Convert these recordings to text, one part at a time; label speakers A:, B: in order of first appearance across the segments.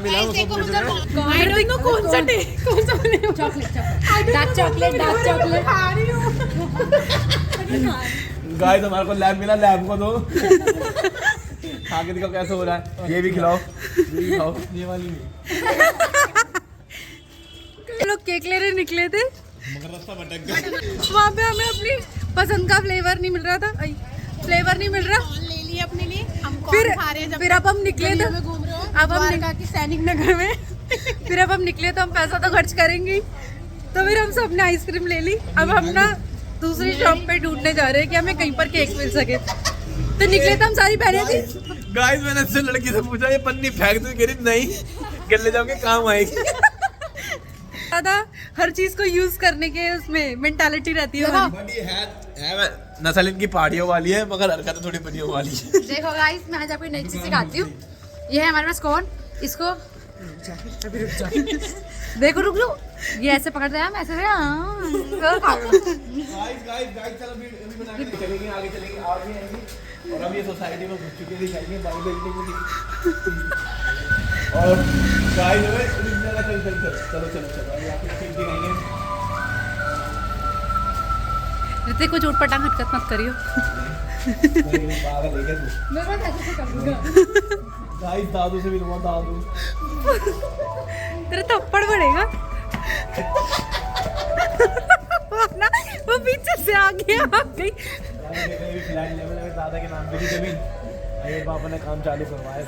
A: मिला उसको पूछ रहे हैं।
B: आई डोंट नो कौन सा चॉकलेट डार्क चॉकलेट खा रही हूं।
A: गाइस हमारे को लैब मिला, लैब को दो। खा के दिखाओ कैसे हो रहा है। ये भी खिलाओ, ये भी खाओ, ये वाली भी।
B: लोग केक लेने निकले थे
A: मगर रास्ता भटक गया।
B: वहाँ पे हमें अपनी पसंद का फ्लेवर नहीं मिल रहा था, फ्लेवर नहीं मिल रहा।
C: ले लिए अपने लिए, हम
B: फिर
C: खा रहे हैं।
B: फिर अब हम निकले तो
C: घूम रहे हो
B: अब हम
C: की सैनिक नगर में।
B: फिर अब हम निकले तो हम पैसा तो खर्च करेंगे ही। तो फिर हम सबने आइसक्रीम ले ली। अब हम ना दूसरी शॉप पे ढूंढने जा रहे हैं कि हमें कहीं पर केक मिल सके। तो निकले तो हम सारी बहनें थी।
A: गाइस मैंने इससे लड़की से पूछा ये पन्नी फेंक दूं, कह रही नहीं, कर ले जाओगे काम आएगी।
B: ज्यादा हर चीज को यूज करने के उसमें मेंटालिटी रहती है हमारी।
A: है नस्ल इनकी पहाड़ियों वाली है, मगर हरकत थोड़ी बनियों वाली है।
B: देखो गाइस, मैं आज आपको नई चीज सिखाती हूँ। ये है हमारे पास कौन, इसको देखो, रुक लो, ये ऐसे पकड़ते हैं हम, ऐसे
A: गाइस चलो अभी बना के चलेंगे, आगे चलेंगे, आगे आएंगे। और अब ये सोसाइटी में घुस चुके दिखाएंगे बाई बिल्डिंग में। और गाइस चलो यहाँ पे ठीक दिखाएंगे।
B: ऋतिक को चोटपटांग हरकत मत करियो।
A: पागल है क्या तू?
B: मैं बस ऐसे कर दूंगा।
A: गाइस दादू से भी लूंगा, दादू
B: तेरा थप्पड़ पड़ेगा। ना वो पीछे से आ गया, आ गई।
A: फ्लैट लेवल में दादा के नाम पे की जमीन, अरे पापा ने काम चालू करवाया,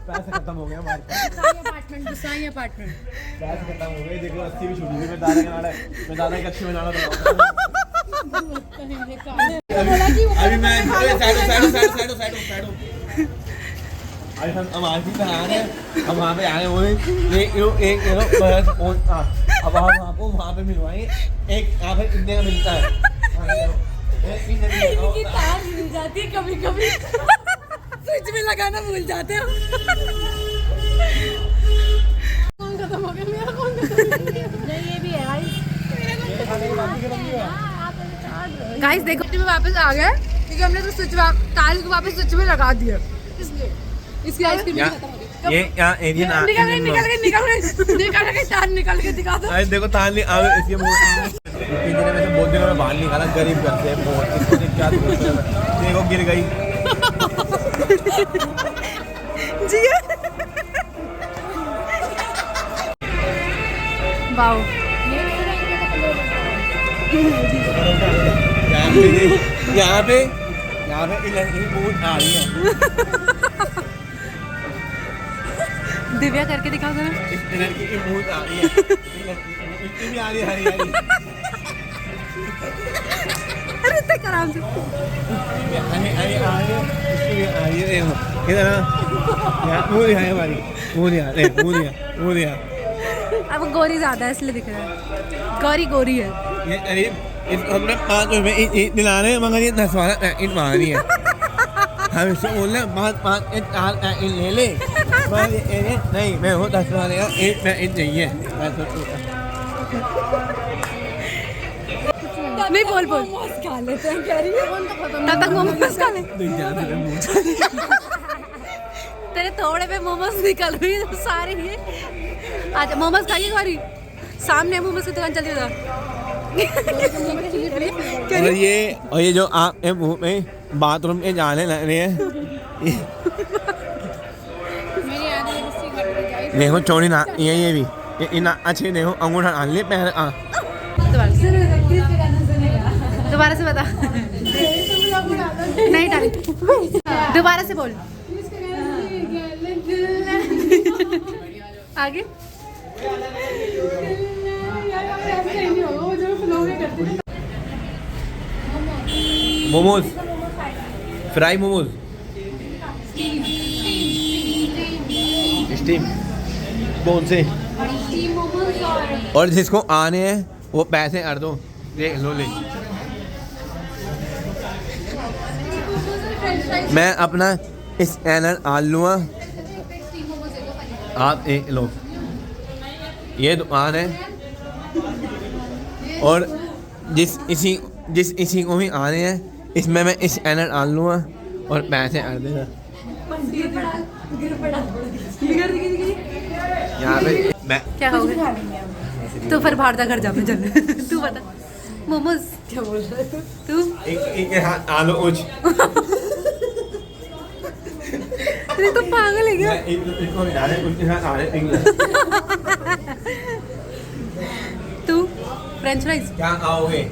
A: पैसे खत्म हो गए हमारे पास।
B: Apartment, गुस्साई apartment.
A: पैसे खत्म हो गए, देखो 80 भी छूट गई। मैं दादा के नाम, मैं दादा के अच्छे में जाना था। अभी मैं साइडो अभी हम आज भी आ रहे हैं, हम वहाँ पे आ रहे हैं। वो एक बस अब हम आपको वहाँ पे मिलवाएंगे। एक यहाँ पे कितने का मिलता है?
B: इनकी तार मिल जाती है कभी कभी। स्विच में लगाना भूल जाते हो।
C: कौन खत्म हो गया मेरा? कौन खत्म हो गया?
B: नहीं, ये भी है गाइस। देखो में वापस आ गए क्योंकि हमने तो स्विच तार को वापस स्विच में लगा दिया। इसलिए इसकी आइसक्रीम खत्म हो गई।
A: ये यहाँ एरियन
B: निकल के तार निकल के दिखा दो।
A: अरे देखो तार नहीं आगे इसके मुंह पिंजरे में से बहुत दिनों में बाहर निकाला। गरीब करते हैं बहुत, इसको क्या देखो गिर गई
B: जी। वाओ,
A: यहाँ पे लड़की बहुत आ रही है।
B: दिव्या करके दिखाओ जरा।
A: इस लड़की की बहुत आ रही है, इसकी भी आ रही है हरी हरी।
B: अरे तक आराम से।
A: अरे आ रही है, इसकी भी आ रही है। देखो इधर ना, मुँह दिखाए हमारी, मुँह दिखा।
B: अब गोरी ज्यादा है इसलिए दिख रहा है। गोरी है।
A: ये अरे हमने 5 रुपए दिला रहे हैं, मगर ये 10 वाला इन मार रही है। हम इससे बोल रहे हैं 5 इन ले ले, नहीं मैं हूँ 10 वाले का, एक चाहिए।
B: नहीं बोल खा लेते हैं, कह रही है तब तक मोमोज खा ले। तेरे थोड़े पे मोमोज निकल रही है सारे। ये अच्छा मोमोज खाइए गौरी, सामने मोमोज की दुकान चलती था।
A: और ये जो आप मुंह में बाथरूम में जाने लग रहे हैं, देखो चोरी ना ये भी इतना अच्छे देखो अंगूठा डाल ले पैर।
B: दोबारा से बता। नहीं डाली, दोबारा से बोल। आगे
A: मोमोज, फ्राई मोमोज, स्टीम कौन से? और जिसको आने हैं वो पैसे कर दो, देख लो ले। मैं अपना स्कैनर डाल लूँगा, आप एक लो। ये दुकान है और जिस इसी को भी आने हैं, इसमें मैं स्कैनर डाल लूँगा और पैसे कर देगा।
B: दिखा दिखा
A: यहाँ पे मैं
B: क्या हो गया? तो फिर बाहर घर जा, मैं चल। तू बता मोमोज क्या बोल रहा है तू?
A: एक हाथ आलू उच
B: अरे तो पागल है क्या?
A: इसको डाले उनके हाथ आने इंग्लिश
B: तू फ्रेंच फ्राइज
A: क्या खाओगे?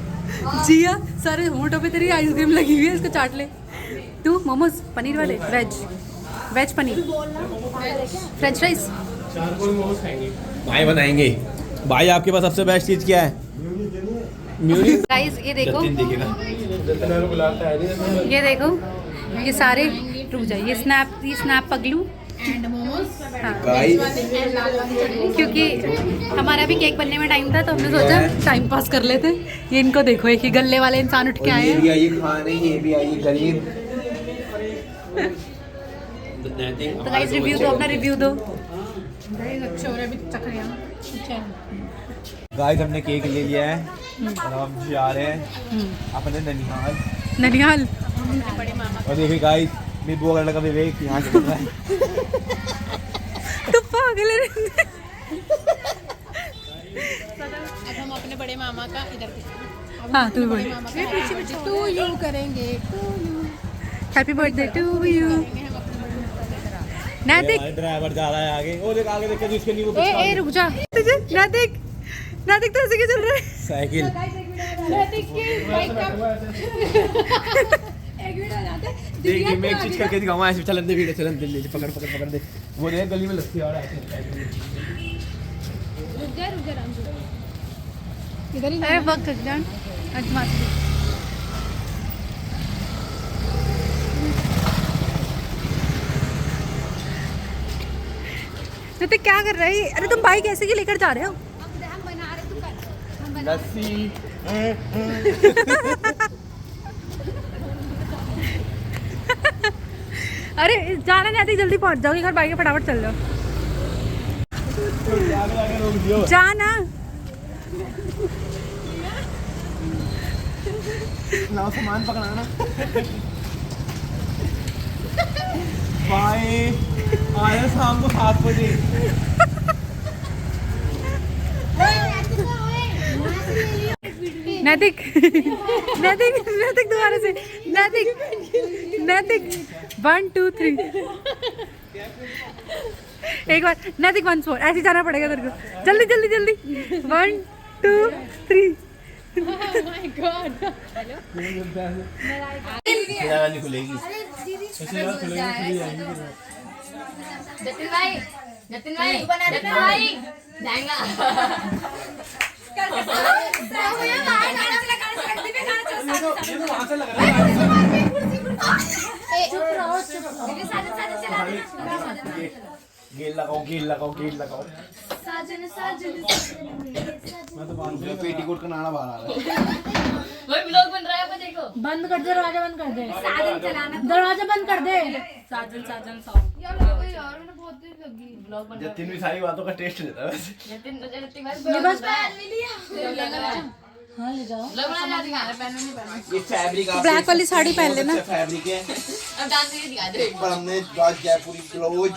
B: जिया सारे होंठों पे तेरी आइसक्रीम लगी हुई है, इसको चाट ले। तू मोमोज पनीर वाले वेज पनीर फ्रेंच फ्राइज
A: भाई बनाएंगे। भाई आपके पास सबसे बेस्ट चीज क्या है? म्यूजिक।
B: गाइस ये देखो,
A: बुलाता
B: ये देखो, ये सारे रुक जाए, ये स्नैप पगलू।
C: एंड मोमोज
B: हाँ
A: गाइस
C: लाल वाली चटनी।
B: क्योंकि हमारा भी केक बनने में टाइम था तो हमने सोचा टाइम पास कर लेते। ये इनको देखो, एक ही गल्ले वाले इंसान उठ के आए
A: ये
B: हैं।
A: भी आई खाने, ये भी आई गरीब।
B: तो गाइस रिव्यू दो, अपना रिव्यू दो।
C: गाइस अच्छे हो रहे, अभी चख रहे हैं। अच्छा है।
A: गाइस हमने केक ले लिया है और हम जा रहे हैं अपने ननिहाल।
B: ननिहाल
C: बड़े मामा
A: और देखिए गाइस मेरे बुआ लड़का विवेक यहाँ से चल रहा है।
B: तो पागल है।
C: अब हम अपने बड़े मामा का इधर
B: हाँ तू बोल।
C: टू यू करेंगे, to you
B: happy birthday to you. Naitik
A: driver जा रहा है आगे। वो देख आगे देख के जिसके लिए वो
B: ए रुक जा। नैतिक तो ऐसे क्यों चल रहा है?
A: साइकिल।
C: नैतिक की बाइक का एक मिनट आ जाते।
A: देखिए मैं एक चीज करके दिखाऊंगा ऐसे चलन दे वीडियो चलन दे पकड़ दे। वो देख गली में लस्सी आ रहा है।
C: रुक जा राम जी। इधर ही
B: अरे वक्त थक जान अजमात। नैतिक क्या कर रही है? अरे तुम बाइक ऐसे क्यों लेकर जा रहे हो?
C: हम बना रहे, तू कर। हम बना
A: लस्सी।
B: अरे जाना नैतिक, जल्दी पहुंच जाओगे घर, बाइक में फटाफट चल जाओ। जाना
A: लाओ सामान पकड़ाना। बाय आया शाम को 7 बजे।
B: नैतिक दोबारा से नैतिक 1 2 3 एक बार नैतिक 1 4 ऐसे जाना पड़ेगा तेरे को। जल्दी 1 2 3।
C: My God.
A: वाली खुलेगी।
C: जतिन भाई जाएगा।
A: गेल लगाओ। मैं तो पेटीकोट का नारा बाहर आ रहा है।
C: ब्लॉग बन रहा है, देखो।
D: बंद कर दे, दरवाजा बंद कर दे, दरवाजा बंद कर दे।
C: साजन
D: यार मैंने बहुत देर लगी।
A: जतिन भी सारी बातों का टेस्ट लेता है वैसे।
D: ये बस हाँ ले जाओ।
A: ये फैब्रिक आप
B: ब्लैक वाली साड़ी पहन लेना।
A: फैब्रिक है
C: अब डांस नहीं दिखा दे।
A: पर हमने आज जयपुरी क्लोज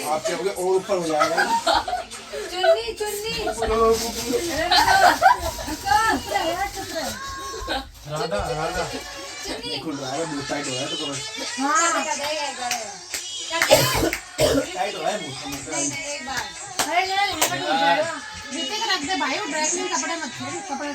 A: आप चाहोगे और ऊपर हो जाएगा।
D: चुन्नी
A: राधा खुल रहा है मुंह टाइट हो रहा है तो कमर टाइट हो रहा है मुंह
D: अरे
C: जूते का रख दे भाई, वो ड्राई क्लीन कपड़े मत छोड़, कपड़े